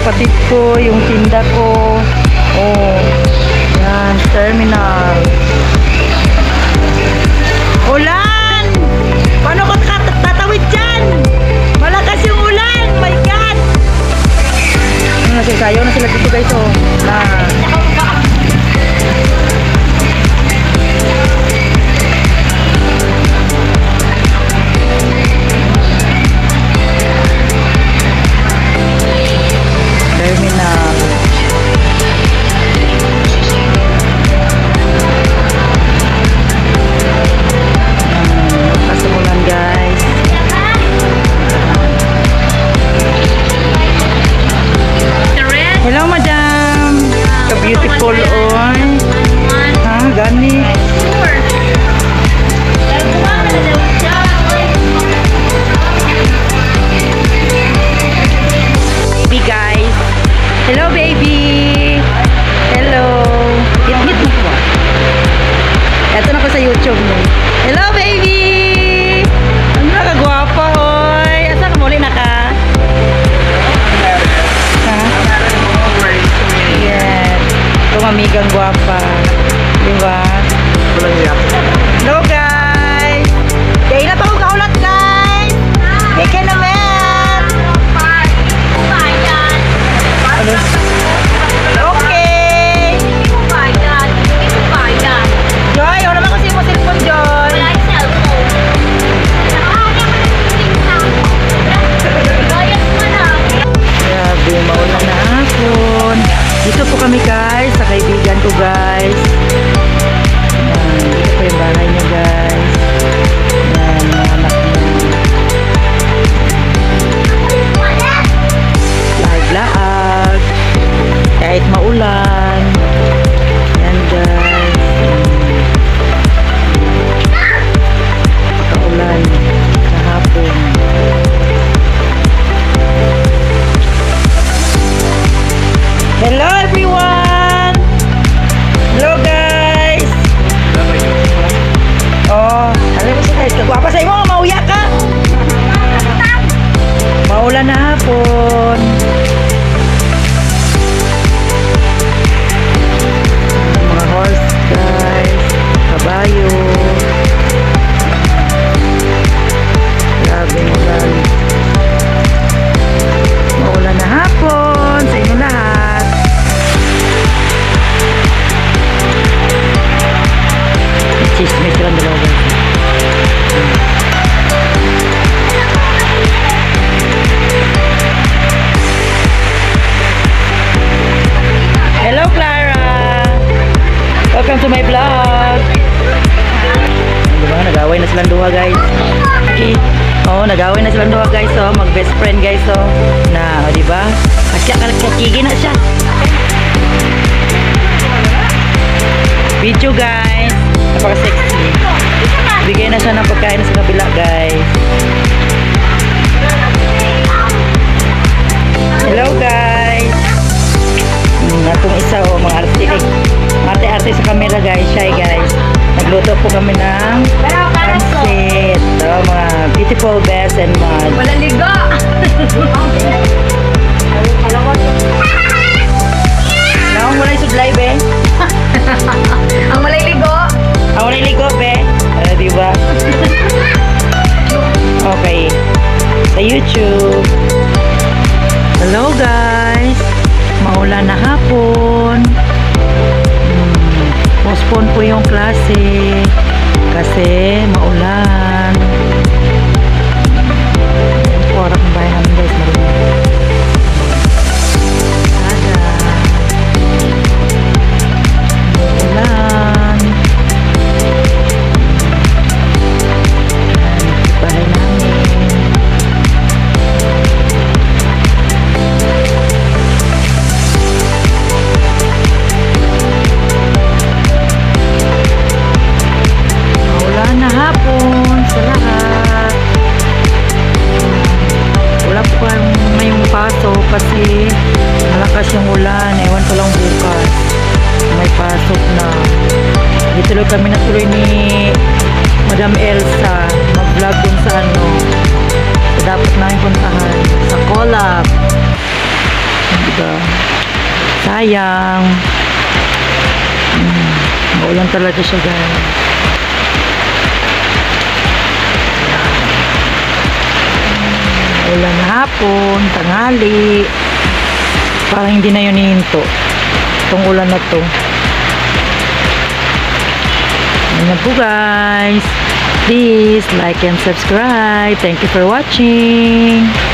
kapatid ko, yung tinda ko. Oh, yan, terminal. Ulan! Paano ko tatawid dyan? Malakas yung ulan! My God! Sayaw na sila dito guys, oh. Terminal. Kasimulan guys. Hello madam. Ka-beautiful on. Ha, gani. Baby guys. Hello baby. Hello. Hit mo ko. Ito na ko sa YouTube mo. Hello baby. Ano na kagwapa hoy. Asa ka muli na ka? Ha? Yes. Itong amigang gwapa. Diba? Hello guys. Kaya na pa kong kaulat guys. Kaya na men. Okay. Joy, wala naman kasi mo cellphone, Joy. Grabe, maulan na hapon. Dito po kami guys, sa kaibigan ko guys. Yan, dito po yung bahay niya guys. Yan, mga anak niya. Laag-laag. Kahit maulan. Yan guys. Paulan kahapon. Hello everyone. Hello guys. Oh, alam mo si guys, kagwapa sa imo, mauya ka. Maulan na hapon. Mga horse guys, kabayo. Grabe ulan. Maulan na hapon sa inyo lahat. Chismis lang dalawa guys. Hello Clara. Welcome to my vlog. Diba, nag-away na silang duha guys. Okay. Oh, nag-away na silang duha guys. Oh, mag best friend guys. Oh, na, oh, diba? Asya ka nagkakigi na siya. Video guys. Napaka-sexy. Bigay na siya ng pagkain sa kabila guys. Hello guys. Natong isa o mga arte-arte sa camera guys. Shy guys. Nagluto po kami ng pansit. Mga beautiful best and mud. Wala ligo. Naong walay sudlay be. Ang walay ligo. Ang walay ligo be. Diba? Okay. Sa YouTube. Hello guys. Maulan na hapon. Postpone po yung klase kasi maulan. Yung porak ng bahay namin guys, marunong. Maulan. Bahay namin. Maulan na hapon sa lahat. Wala po ngayong pasok kasi malakas yung ulan. Ewan ko lang bukas. May pasok na. Dituloy kami natuloy ni Madam Elsa mag-vlog dun sa ano. So, dapat namin puntahan sa Collab. Diba? Sayang. Maulan talaga siya guys. Maulan hapon, tanghali. Parang hindi na yun hihinto. Itong ulan na to. Ayan po guys. Please like and subscribe. Thank you for watching.